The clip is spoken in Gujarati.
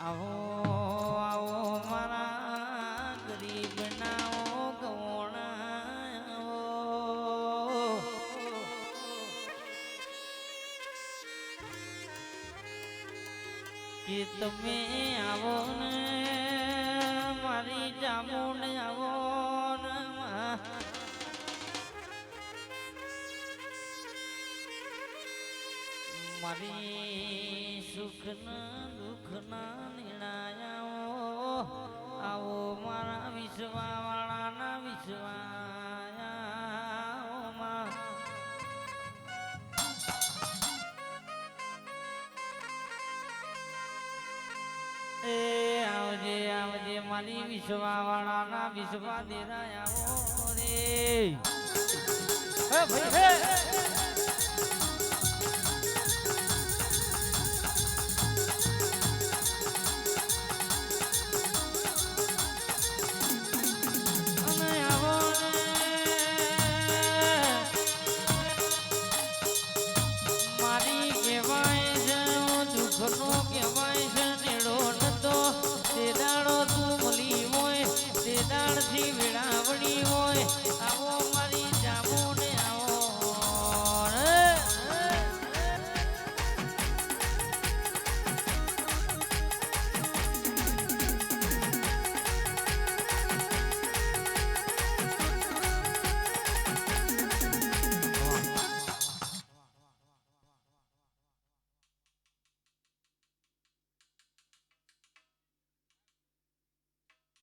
આવો આવો મારા ગરીબ નાઓ ગવણા કે તમે આવો ને મારી જામુન આવો ને મારી સુખના દુઃખના નિર્ણયો આવો મારા વિશ્વાવાળાના વિશ્વાયાઓમાં એ આવજે આવજે મારી વિશ્વાવાળાના વિશ્વા દેરાયાઓ રે હે ભાઈ